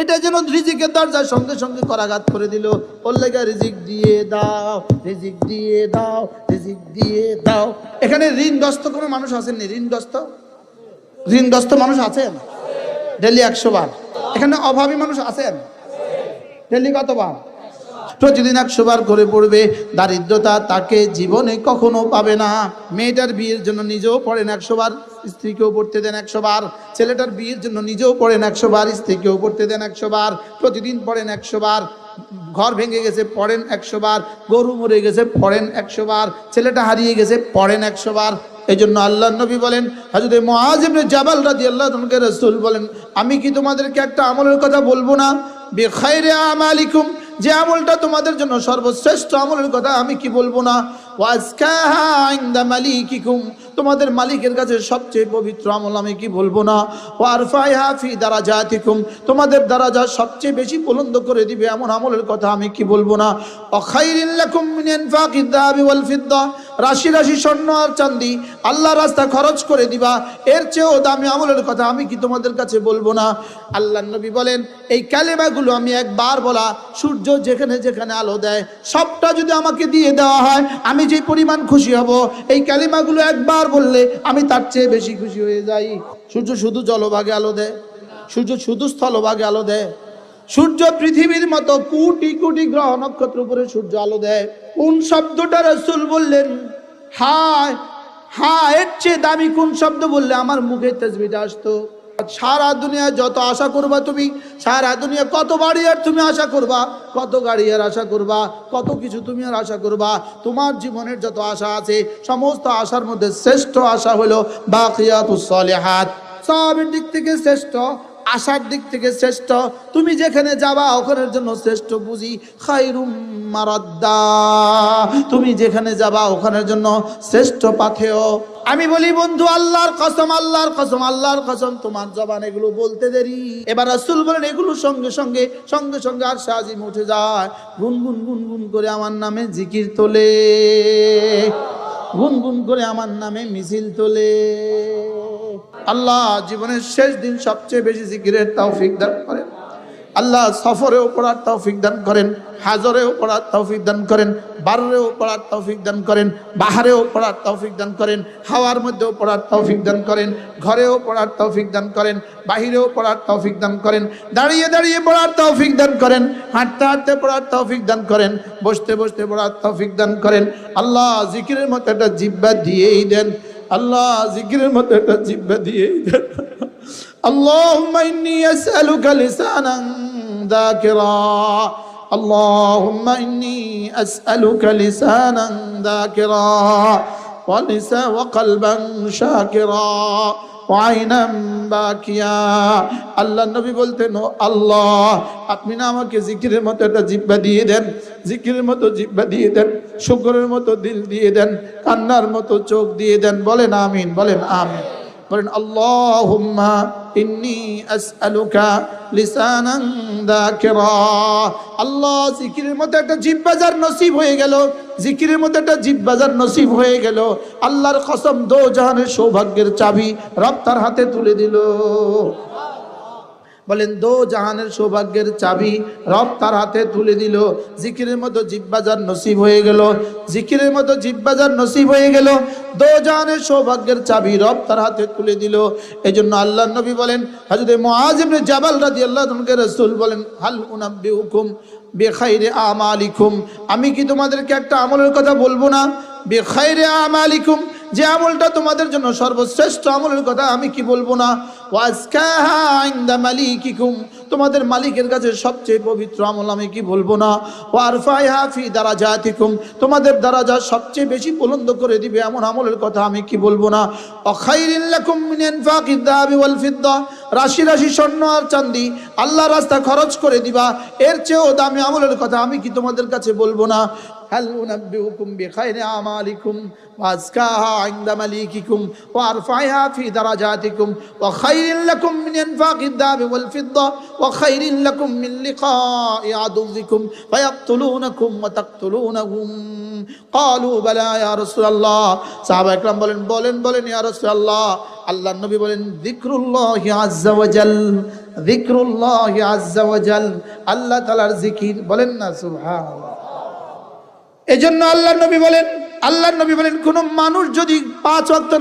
এটা যেন রিজিকের দরজার সঙ্গে সঙ্গে করাঘাত করে দিল। ওর লেগে রিজিক দিয়ে দাও, রিজিক দিয়ে দাও, রিজিক দিয়ে দাও। এখানে ঋণগ্রস্ত কোনো মানুষ আছেন? ঋণগ্রস্ত মানুষ আছেন? ডেলি 100 বার। এখানে অভাবী মানুষ আছেন? ডেলি কতবার? প্রতিদিন 100 বার করে পড়বে। দারিদ্রতা তাকে জীবনে কখনো পাবে না। মেয়েটার বিয়ের জন্য নিজেও পড়েন 100 বার, স্ত্রীকেও পড়তে দেন 100 বার। ছেলেটার বিয়ের জন্য নিজেও পড়েন 100 বার, স্ত্রীকেও পড়তে দেন 100 বার। প্রতিদিন পড়েন 100 বার। ঘর ভেঙে গেছে পড়েন 100 বার, গরু মরে গেছে পড়েন 100 বার, ছেলেটা হারিয়ে গেছে পড়েন 100 বার। এই জন্য আল্লাহ নবী বলেন, হযরত মুআয ইবনে জাবাল রাদিয়াল্লাহু আনহু রাসূল বলেন, আমি কি তোমাদেরকে একটা আমলের কথা বলবো না? বিখাইরি আমালিকুম, যে আমলটা তোমাদের জন্য সর্বশ্রেষ্ঠ আমলের কথা আমি কি বলবো না? ওয়াজকাহা ইনদা মালিকিকুম, তোমাদের মালিকের কাছে সবচেয়ে পবিত্র আমল আমি কি বলবো না? ওয়ারফাইহা ফি দারাজাতিকুম, তোমাদের দারাজা সবচেয়ে বেশি বুলন্দ করে দিবে এমন আমলের কথা আমি কি বলবো না? ওয়া খায়রিল লাকুম মিন ইনফাকিদ যাহাবি ওয়াল ফিদ্দা, রাশি রাশি স্বর্ণ আর চাঁদি আল্লাহর রাস্তায় খরচ করে দিবা, এর চেয়েও দামি আমলের কথা আমি কি তোমাদের কাছে বলবো না? আল্লাহর নবী বলেন, এই কালেমাগুলো আমি একবার বলা, সূর্য যেখানে যেখানে আলো দেয় সবটা যদি আমাকে দিয়ে দেওয়া হয়, আমি যে পরিমাণ খুশি হব, এই কালেমাগুলো একবার বললে আমি তার চেয়ে বেশি খুশি হয়ে যাই। সূর্য শুধু জলভাগে আলো দেয়? সূর্য শুধু স্থলভাগে আলো দেয়? সূর্য পৃথিবীর মতো কোটি কোটি গ্রহ নক্ষত্র উপরে সূর্য আলো দেয়। কোন শব্দটা রাসূল বললেন? হায় হ্যাঁ, এর চেয়ে দামি কোন শব্দ বললে আমার মুখে তাসবিহটা আসতো? সারা দুনিয়া যত আশা করবা তুমি, সারা দুনিয়া কত বাড়ি আর তুমি আশা করবা, কত গাড়ি আর আশা করবা, কত কিছু তুমি আর আশা করবা। তোমার জীবনের যত আশা আছে সমস্ত আশার মধ্যে শ্রেষ্ঠ আশা হলো বাকিয়াতুস সালিহাত। সবের দিক থেকে শ্রেষ্ঠ, আশার দিক থেকে শ্রেষ্ঠ, তুমি যেখানে যাবা ওখানের জন্য শ্রেষ্ঠ বুঝি খায়রুম মারাদ্দা, তুমি যেখানে যাবা ওখানের জন্য শ্রেষ্ঠ পাথেয়। আমি বলি বন্ধু, আল্লাহর কসম, আল্লাহর কসম, আল্লাহর কসম, তোমার জবান এগুলো বলতে দেরি। এবার রাসূল বলেন, এগুলো সঙ্গে সঙ্গে সঙ্গে সঙ্গে আরশে আজিম উঠে যায়, গুনগুন গুনগুন করে আমার নামে জিকির তোলে, গুনগুন করে আমার নামে মিছিল তোলে। আল্লাহ জীবনের শেষ দিন সবচেয়ে বেশি জিকিরের তৌফিক দান করেন। আল্লাহ সফরেও পড়ার তৌফিক দান করেন, হাজরেও পড়ার তৌফিক দান করেন, বাররেও পড়ার তৌফিক দান করেন, বাহারেও পড়ার তৌফিক দান করেন, হাওয়ার মধ্যেও পড়ার তৌফিক দান করেন, ঘরেও পড়ার তৌফিক দান করেন, বাহিরেও পড়ার তৌফিক দান করেন, দাঁড়িয়ে দাঁড়িয়ে পড়ার তৌফিক দান করেন, হাঁটতে হাঁটতে পড়ার তৌফিক দান করেন, বসতে বসতে পড়ার তৌফিক দান করেন। আল্লাহ জিকিরের মতো একটা জিহ্বা দিয়েই দেন, আল্লাহ জিকিরের মতো একটা জিহ্বা দিয়েই দেন। আল্লাহুম্মা ইন্নী আসআলুকা লিসানান যাকিরা, আল্লাহুম্মা ইন্নী আসআলুকা লিসানান যাকিরা ওয়া কলবান শাকিরা ওয়া আইনান বাকিয়া। আল্লাহ নবী বলতেন, ও আল্লাহ আপনি না আমাকে জিকিরের মতো একটা জিহ্বা দিয়ে দেন, জিকিরের মতো জিহ্বা দিয়ে দেন, শুকরের মতো দিল দিয়ে দেন, কান্নার মতো চোখ দিয়ে দেন। বলেন আমিন, বলেন আমিন, বলেন আল্লাহুম্মা ইন্নী আসআলুকা লিসানান যাকিরা। আল্লাহ জিকিরের মতো একটা জিহ্বা যার নসিব হয়ে গেল, জিকিরের মতো একটা জিহ্বা যার নসিব হয়ে গেল, আল্লাহর কসম দো জাহানের সৌভাগ্যের চাবি রব তার হাতে তুলে দিল। বলেন দো জাহানের সৌভাগ্যের চাবি রব তার হাতে তুলে দিল। জিকিরের মতো জিহ্বা যার নসিব হয়ে গেল, জিকিরের মতো জিহ্বা যার নসিব হয়ে গেল, দো জাহানের সৌভাগ্যের চাবি রব তার হাতে তুলে দিল। এজন্য আল্লাহর নবী বলেন, হযরত মুআয ইবনে জাবাল রাদিয়াল্লাহু আনহু রাসূল বলেন, হাল উনাব্বিউকুম বিখাইরি আমালিকুম, আমি কি তোমাদেরকে একটা আমলের কথা বলবো না? বিখাইরি আমালিকুম, যে আমলটা তোমাদের জন্য সর্বশ্রেষ্ঠ আমলের কথা আমি কি বলবো না? ওয়াজকাহা ইনদা মালিকিকুম, তোমাদের মালিকের কাছে সবচেয়ে পবিত্র আমল আমি কি বলবো না? ওয়ারফাইহা ফি দারাজাতিকুম, তোমাদের দারাজা সবচেয়ে বেশি বুলন্দ করে দিবে এমন আমলের কথা আমি কি বলবো না? ওয়া খায়রিল লাকুম মিন ইনফাকিদ যাহাবি ওয়াল ফিদ্দা, রাশি রাশি স্বর্ণ আর চাঁদি আল্লাহর রাস্তায় খরচ করে দিবা, এর চেয়েও দামি আমলের কথা আমি কি তোমাদের কাছে বলবো না? হাল উনাব্বিউকুম বিখাইরি আমালিকুম ওয়াজকাহা ইনদা মালিকিকুম ওয়ারফাইহা ফি দারাজাতিকুম ওয়া খায়রিল লাকুম মিন ইনফাকিদ যাহাবি ওয়াল ফিদ্দা ওয়া খায়রিল লাকুম মিন লিকাই আদুযিকুম ফায়াকতুলুনাকুম ওয়া তাকতুলুনাহুম। ক্বালু বালা ইয়া রাসূলুল্লাহ, সাহাবায়ে কেরাম বলেন বলেন বলেন ইয়া রাসূলুল্লাহ। আল্লাহর নবী বলেন, যিকরুল্লাহি আযজা ওয়া জাল, যিকরুল্লাহি আযজা ওয়া জাল, আল্লাহ তাআলার জিকির। বলেন না সুবহানাল্লাহ। এজন্য আল্লাহর নবী বলেন কোন মানুষ যদি 5 ওয়াক্ত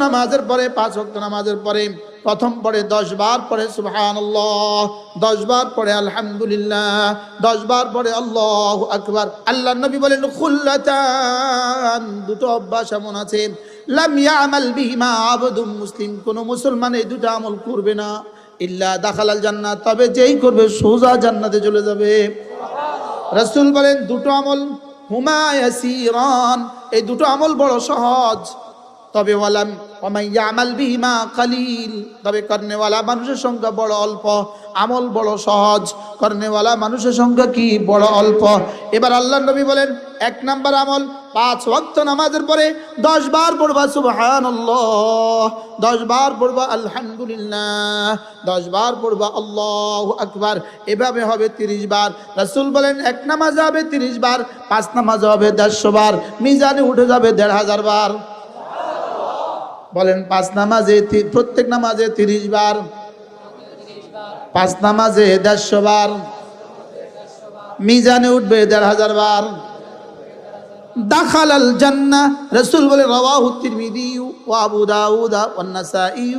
নামাজের পরে প্রথম পড়ে 10 বার পড়ে সুবহানাল্লাহ, 10 বার পড়ে আলহামদুলিল্লাহ, 10 বার পড়ে আল্লাহু আকবার, আল্লাহর নবী বলেন খুল্লাতান, দুটো অভ্যাস এমন আছে লাম ইয়ামাল বিহিমা আবদুম মুসলিম, কোন মুসলমান এই দুটো আমল করবে না ইল্লা দাখালাল জান্নাত, তবে যেই করবে সোজা জান্নাতে চলে যাবে। রাসূল বলেন দুটো আমল হুমা ইয়াসিরান, এই দুটো আমল বড় সহজ, তবে ওয়ালাম ওয়ামাই ইয়ামাল বিহিমা কালিল, তবে করনেওয়ালা মানুষের সংখ্যা বড় অল্প। আমল বড় সহজ, করনেওয়ালা মানুষের সংখ্যা কি বড় অল্প। এবার আল্লাহর নবী বলেন 1 নাম্বার আমল 5 ওয়াক্ত নামাজের পরে 10 বার পড়বা সুবহানাল্লাহ, 10 বার পড়বা আলহামদুলিল্লাহ, 10 বার পড়বা আল্লাহু আকবার, এভাবে হবে 30 বার। রাসূল বলেন 1 নামাজে হবে 30 বার, 5 নামাজে হবে 150 বার, মিজানে উঠে যাবে 1500 বার। বলেন 5 নামাজে প্রত্যেক নামাজে 30 বার, 5 নামাজে 150 বার, মিজানে উঠবে 1500 বার। দাখালাল জান্নাহ, রাসূল বলে রাওয়াহু তিরমিজি ওয়া আবু দাউদ ওয়া নাসাঈ,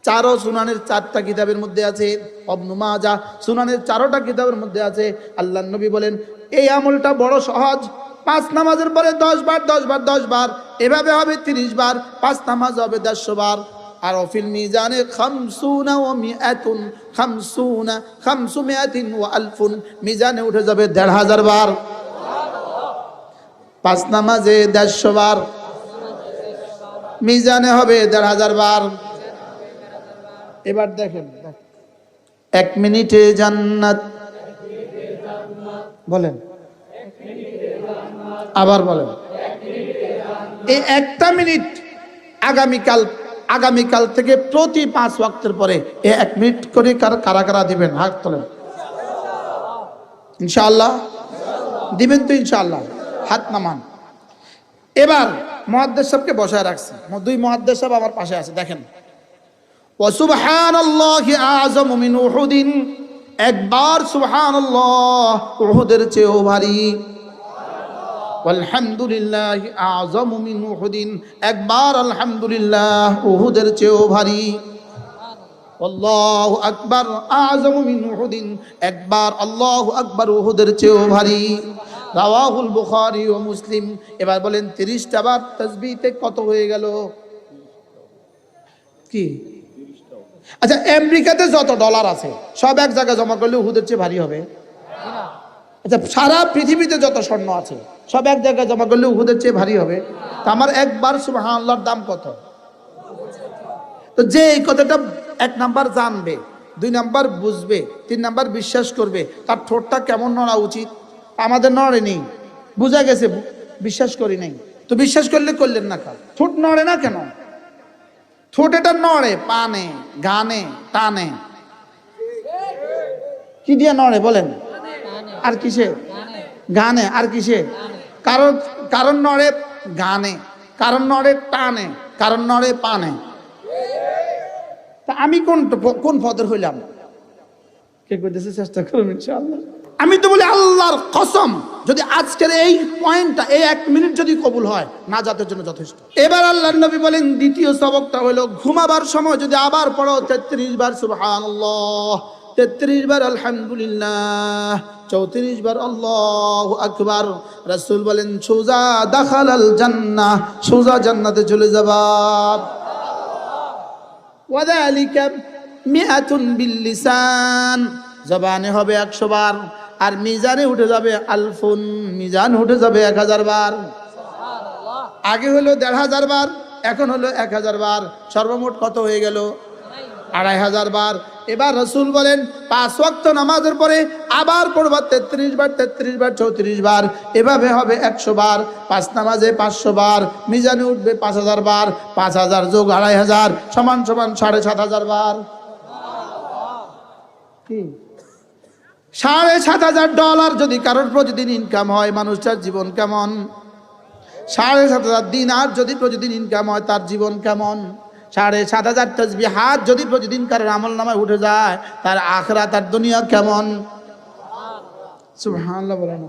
চারো সুনানের 4টা কিতাবের মধ্যে আছে, ইবনে মাজাহ সুনানের 4টা কিতাবের মধ্যে আছে। আল্লাহর নবী বলেন এই আমলটা বড় সহজ, 5 নামাজের পরে 10 বার 10 বার 10 বার, এভাবে হবে 30 বার, 5 নামাজ হবে 150 বার। আর ফিল মিজানে 50 ওয়া মিআতুন 50 500 ওয়া আলফুন, মিজানে উঠে যাবে 1500 বার। 5 নামাজে 150 বার, মিজানে হবে 1500 বার। এবার দেখেন 1 মিনিটে জান্নাত, বলেন আবার বলেন, এই 1টা মিনিট আগামীকাল থেকে প্রতি 5 ওয়াক্তের পরে এই 1 মিনিট করে কারা কারা দিবেন? হাত তোলেন। ইনশাআল্লাহ দিবেন তো? ইনশাআল্লাহ হাত নামান। এবার মুহাদ্দিস সাহেবকে বসায় রাখছি, 2 মুহাদ্দিস সাহেব আমার পাশে আছে, দেখেন ওয়া সুবহানাল্লাহি আযমু মিন উহুদিন, একবার সুবহানাল্লাহ উহুদের চেয়েও ভারী। আলহামদুলিল্লাহি আযমু মিন উহুদিন, একবার আলহামদুলিল্লাহ উহুদের চেয়েও ভারী। আল্লাহু আকবার আযমু মিন উহুদিন, একবার আল্লাহু আকবার উহুদের চেয়েও ভারী। রাওয়াহুল বুখারী ও মুসলিম। এবার বলেন 30টা বার তাসবিহতে কত হয়ে গেল? কি? আচ্ছা, আমেরিকাতে যত ডলার আছে সব এক জায়গায় জমা করলে উহুদের চেয়ে ভারী হবে? আচ্ছা, সারা পৃথিবীতে যত স্বর্ণ আছে সব এক জায়গায় জমা করলে উহুদের চেয়ে ভারী হবে? তা আমার একবার সুবহানাল্লাহর দাম কত? তো যে এই কথাটা 1 নাম্বার জানবে, 2 নাম্বার বুঝবে, 3 নাম্বার বিশ্বাস করবে, তার ঠোঁটটা কেমন নড়া উচিত? আমাদের নড়ে নেই, বুঝা গেছে, বিশ্বাস করি নাই। তো বিশ্বাস করলে করলেন না, কার ঠোঁট নড়ে না কেন? ঠোঁট এটা নড়ে পানে, গানে, টানে। কি দিয়ে নড়ে বলেন? আর কিসে? গানে। আর কিসে? কারণ নড়ে গানে, কারণ নড়ে টানে, কারণ নড়ে পানে। তা আমি কোন পদের হইলাম? কে কইতেছে? চেষ্টা করুন ইনশাআল্লাহ। আমি তো বলি আল্লাহর কসম, যদি আজকের এই পয়েন্টটা, এই 1 মিনিট যদি কবুল হয়, নাজাতের জন্য যথেষ্ট। এবার আল্লাহর নবী বলেন দ্বিতীয় সবকটা হলো ঘুমাবার সময় যদি আবার পড়ো 33 বার সুবহানাল্লাহ, 33 বার আলহামদুলিল্লাহ, 34 বার আল্লাহু আকবার, রাসূল বলেন সোজা দাখালাল জান্নাহ, সোজা জান্নাতে চলে যাবা। ওয়াযালিকা মিআতুন বিল লিসান, জবানে হবে 100 বার, আর মিজানে উঠে যাবে আলফুন, মিজান উঠে যাবে 1000 বার। আগে হলো 1500 বার, এখন হলো 1000 বার, সর্বমোট কত হয়ে গেল? 2500 বার। এবার রাসূল বলেন 5 ওয়াক্ত নামাজের পরে আবার পড়বা 33 বার 33 বার 34 বার, এভাবে হবে 100 বার। 5 নামাজে 500 বার, মিজানে উঠবে 5000 বার, 5000 যোগ 2500 সমান 7500 বার। কি? $7500 যদি কারোর প্রতিদিন ইনকাম হয়, মানুষটার জীবন কেমন? 7500 দিনার যদি প্রতিদিন ইনকাম হয়, তার জীবন কেমন? 7,500 তাসবিহাত যদি প্রতিদিন কারোর আমলনামায় উঠে যায়, তার আখিরাত আর দুনিয়া কেমন? সুবহানাল্লাহ বলেন।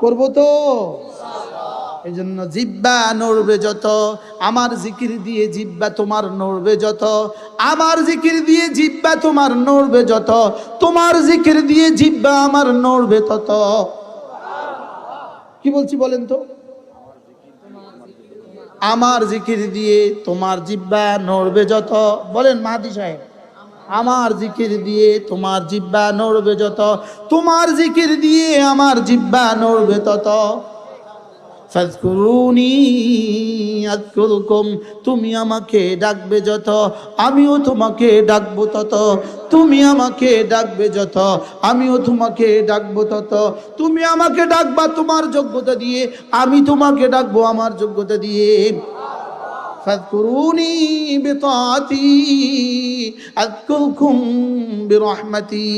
করব তো? এই জন্য জিহ্বা নড়বে যত, আমার জিকির দিয়ে জিহ্বা তোমার নড়বে যত, আমার জিকির দিয়ে জিহ্বা তোমার নড়বে যত, তোমার জিকির দিয়ে জিহ্বা আমার নড়বে তত। কি বলছি বলেন তো? আমার জিকির দিয়ে তোমার জিহ্বা নড়বে যত, বলেন মাহাদি সাহেব। আমার জিকির দিয়ে তোমার জিহ্বা নড়বে যত, তোমার জিকির দিয়ে আমার জিহ্বা নড়বে তত। ফাযকুরুনি আযকুরকুম, তুমি আমাকে ডাকবে যত, আমিও তোমাকে ডাকবো তত। তুমি আমাকে ডাকবে যত, আমিও তোমাকে ডাকবো তত। তুমি আমাকে ডাকবা তোমার যোগ্যতা দিয়ে, আমি তোমাকে ডাকবো আমার যোগ্যতা দিয়ে। ফাযকুরুনি বিতাআতি আযকুরকুম বিরহমাতি,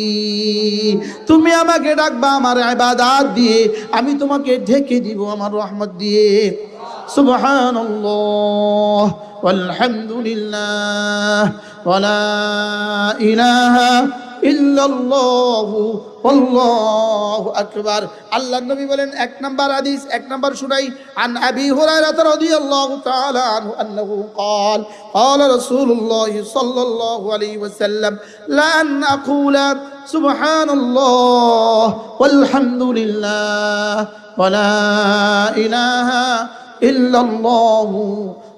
তুমি আমাকে ডাকবা আমার ইবাদত দিয়ে, আমি তোমাকে ঢেকে দিব আমার রহমত দিয়ে। সুবহানাল্লাহ ওয়ালহামদুলিল্লাহ ওয়ালা ইলাহা ইল্লাল্লাহু আল্লাহু আকবার। আল্লাহর নবী বলেন, এক নাম্বার হাদিস, এক নাম্বার শুনাই, আন আবি হুরায়রা রাদিয়াল্লাহু তাআলা আনহু আন্নাহু قال قال رسول الله صلى الله عليه وسلم لا أن أقول سبحان الله والحمد لله ولا إله إلا الله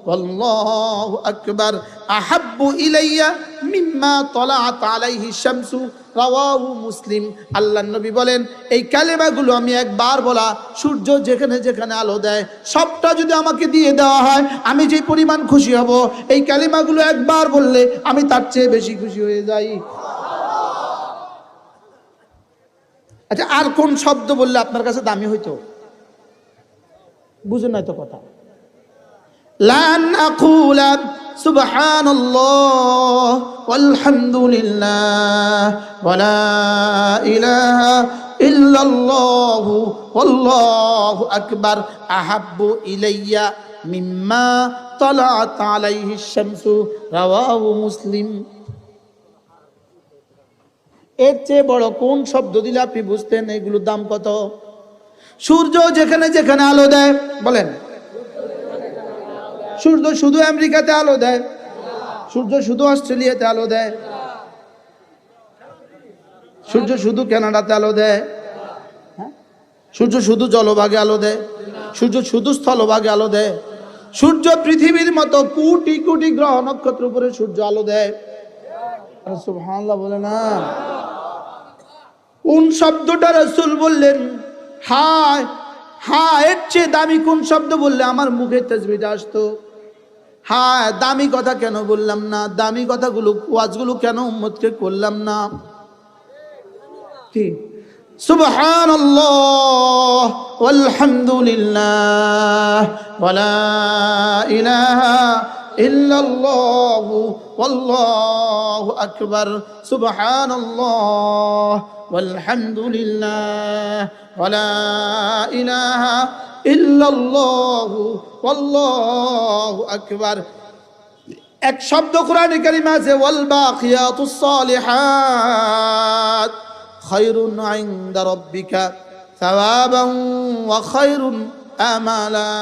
والله أكبر أحب إلي مما طلعت عليه الشمس রাওয়াহু মুসলিম। আল্লাহর নবী বলেন, এই কালেমাগুলো আমি একবার বলা, সূর্য যেখানে যেখানে আলো দেয় সবটা যদি আমাকে দিয়ে দেওয়া হয়, আমি যে পরিমাণ খুশি হব, এই কালেমাগুলো একবার বললে আমি তার চেয়ে বেশি খুশি হয়ে যাই। আচ্ছা, আর কোন শব্দ বললে আপনার কাছে দামি হইতো? বুঝুন নাই তো কথা। লান আকুলা সুবহানাল্লাহ ওয়ালহামদুলিল্লাহ ওয়ালা ইলাহা ইল্লাল্লাহু ওয়াল্লাহু আকবার আহাব্বু ইলাইয়া মিম্মা তালাআত আলাইহি শামসু রাওয়াহু মুসলিম। এর চেয়ে বড় কোন শব্দ দিলে আপনি বুঝতেন এগুলোর দাম কত? সূর্য যেখানে যেখানে আলো দেয়, বলেন, সূর্য শুধু আমেরিকাতে আলো দেয়? সূর্য শুধু অস্ট্রেলিয়াতে আলো দেয়? সূর্য শুধু কানাডাতে আলো দেয়? সূর্য শুধু জলভাগে আলো দেয়? সূর্য শুধু স্থলভাগে আলো দেয়? সূর্য পৃথিবীর মতো কোটি কোটি গ্রহ নক্ষত্র উপরে সূর্য আলো দেয়। সুবহানাল্লাহ বলে না? কোন শব্দটা রাসূল বললেন, হায় হায়, এর চেয়ে দামি কোন শব্দ বললে আমার মুখে তাসবিহটা আসতো? হ্যাঁ, দামি কথা কেন বললাম না? দামি কথাগুলো, ওয়াজগুলো কেন উম্মতকে করলাম না? কি সুবহানাল্লাহ ওয়ালহামদুলিল্লাহ ওয়ালা ইলাহা ইল্লাল্লাহু ওয়াল্লাহু আকবার। সুবহানাল্লাহ ওয়ালহামদুলিল্লাহ ওয়ালা ইলাহা ইল্লাল্লাহু ওয়াল্লাহু আকবার। এক শব্দ কোরআনে কারিমে আছে, ওয়াল বাকিয়াতুস সালিহাত খায়রুন ইনদা রাব্বিকা সাওয়াবান ওয়া খায়রুন আমালা।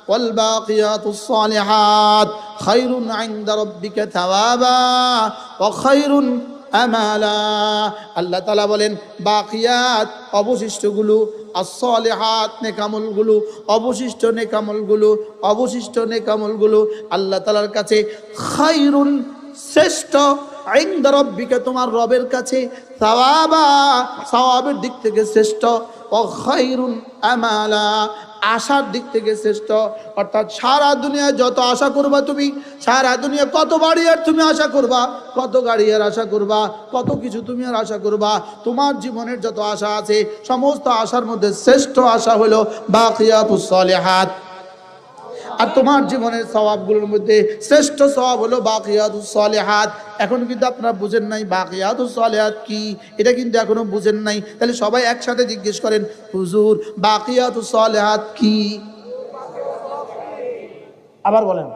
ওয়াল বাকিয়াতুস সালিহাত খায়রুন ইনদা রাব্বিকা সাওয়াবা ওয়া খায়রুন আমালা। আল্লাহ তাআলা বলেন, বাকিয়াত অবশিষ্টগুলো, as-salihat নেকামলগুলো, অবশিষ্ট নেকামলগুলো, অবশিষ্ট নেকামলগুলো আল্লাহ তাআলার কাছে খায়রুন শ্রেষ্ঠ, ইনদা রাব্বিকা তোমার রবের কাছে, সাওয়াবা সওয়াবের দিক থেকে শ্রেষ্ঠ, ও খায়রুন আমালা আশার দিক থেকে শ্রেষ্ঠ। অর্থাৎ সারা দুনিয়া যত আশা করবা তুমি, সারা দুনিয়া কত বাড়ি আর তুমি আশা করবা, কত গাড়ি আর আশা করবা, কত কিছু তুমি আর আশা করবা, তোমার জীবনের যত আশা আছে সমস্ত আশার মধ্যে শ্রেষ্ঠ আশা হলো বাকিয়াতুস সালিহাত। আর তোমার জীবনের সওয়াবগুলোর মধ্যে শ্রেষ্ঠ সওয়াব হলো বাকিয়াতুস সালিহাত। এখন কিন্তু আপনারা বুঝেন নাই বাকিয়াতুস সালিহাত কি, এটা কিন্তু এখনো বুঝেন নাই। তাহলে সবাই একসাথে জিজ্ঞেস করেন, হুজুর বাকিয়াতুস সালিহাত কি? আবার বলেন,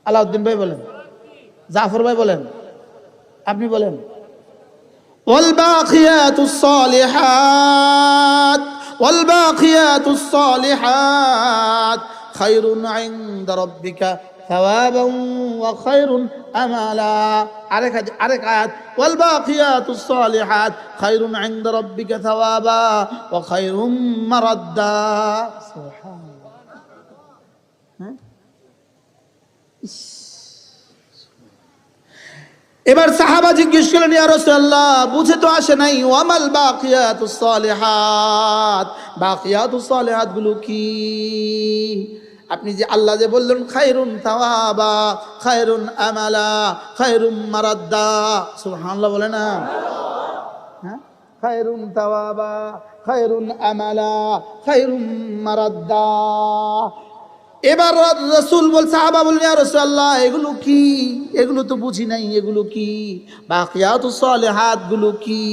আলাউদ্দিন ভাই বলেন, জাফর ভাই বলেন, আপনি বলেন। والباقيات الصالحات والباقيات الصالحات خير عند ربك ثوابا وخير املا আরেক আয়াত والباقيات الصالحات خير عند ربك ثوابا وخير مردا سبحان الله। এবার সাহাবা জিজ্ঞেস করলেন, ইয়া রাসূলুল্লাহ, বুঝে তো আসে নাই, ওয়ামাল বাকিয়াতুস সালিহাত, বাকিয়াতুস সালিহাত গুলো কি? আপনি যে আল্লাহ যে বললেন খায়রুন তাওয়াবা, খায়রুন আমালা, খায়রুম মারাদ্দা, সুবহানাল্লাহ বলে না? হ্যাঁ, খায়রুন তাওয়াবা, খায়রুন আমালা, খায়রুম মারাদ্দা। এবার রাসূল বল, সাহাবা বললেন, ইয়া রাসূলুল্লাহ, এগুলো কি? এগুলো তো বুঝি নাই, এগুলো কি? বাকিয়াতুস সালিহাত গুলো কি?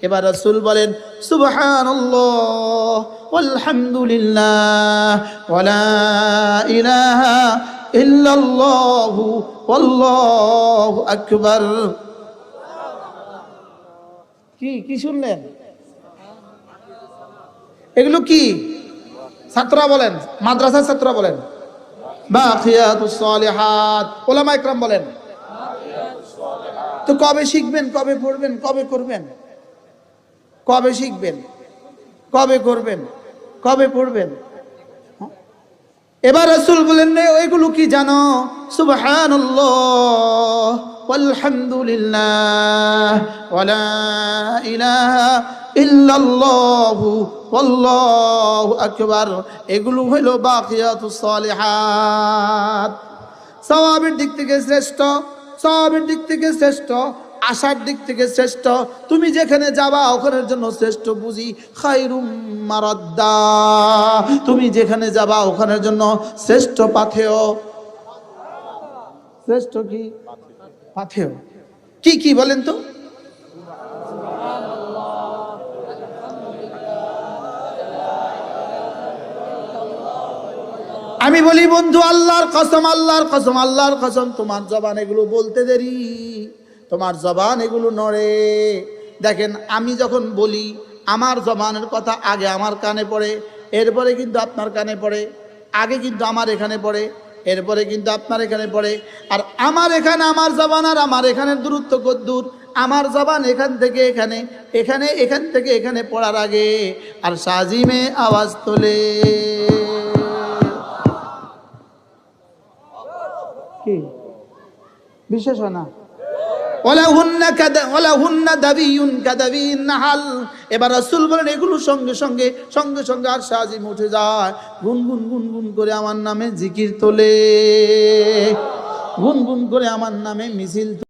এবার রাসূল বলেন, সুবহানাল্লাহ ওয়ালহামদুলিল্লাহ ওয়ালা ইলাহা ইল্লাল্লাহ ওয়াল্লাহু আকবার। কি কি শুনলেন? এগুলো কি? ছাত্ররা বলেন, মাদ্রাসার ছাত্ররা বলেন বাকিয়াতুস সালিহাত, উলামা ইকরাম বলেন। তো কবে শিখবেন, কবে পড়বেন, কবে করবেন? কবে শিখবেন, কবে করবেন, কবে পড়বেন? এবার রাসূল বলেন, এগুলো কি জানো? সুবহানাল্লাহ ওয়ালহামদুলিল্লাহ ওয়ালা ইলাহা ইল্লাল্লাহু ওয়াল্লাহু আকবার। এগুলো হলো বাকিয়াতুস সালিহাত। সওয়াবের দিক থেকে শ্রেষ্ঠ, সওয়াবের দিক থেকে শ্রেষ্ঠ, আশার দিক থেকে শ্রেষ্ঠ, তুমি যেখানে যাবা ওখানের জন্য শ্রেষ্ঠ বুঝি খায়রুম মারাদ্দা, তুমি যেখানে যাবা ওখানের জন্য শ্রেষ্ঠ পাথেয়। শ্রেষ্ঠ কি? পাথেয়। কি কি বলেন তো? আমি বলি বন্ধু, আল্লাহর কসম, আল্লাহর কসম, আল্লাহর কসম, তোমার জবান এগুলো বলতে দেরি, তোমার জবান এগুলো নড়ে। দেখেন, আমি যখন বলি আমার জবানের কথা আগে আমার কানে পড়ে, এরপরে কিন্তু আপনার কানে পড়ে, আগে কিন্তু আমার এখানে পড়ে, এরপরে কিন্তু আপনার এখানে পড়ে। আর আমার এখানে, আমার জবান আর আমার এখানের দূরত্ব কতদূর? আমার জবান এখান থেকে এখানে, এখানে, এখান থেকে এখানে পড়ার আগে আর সাজিমে আওয়াজ তোলে। কি বিশেষ হয় না? এবার রাসূল বলেন, এগুলো সঙ্গে সঙ্গে সঙ্গে সঙ্গে আর সাজিম উঠে যায়, গুনগুন গুনগুন করে আমার নামে জিকির তোলে, গুনগুন করে আমার নামে মিছিল।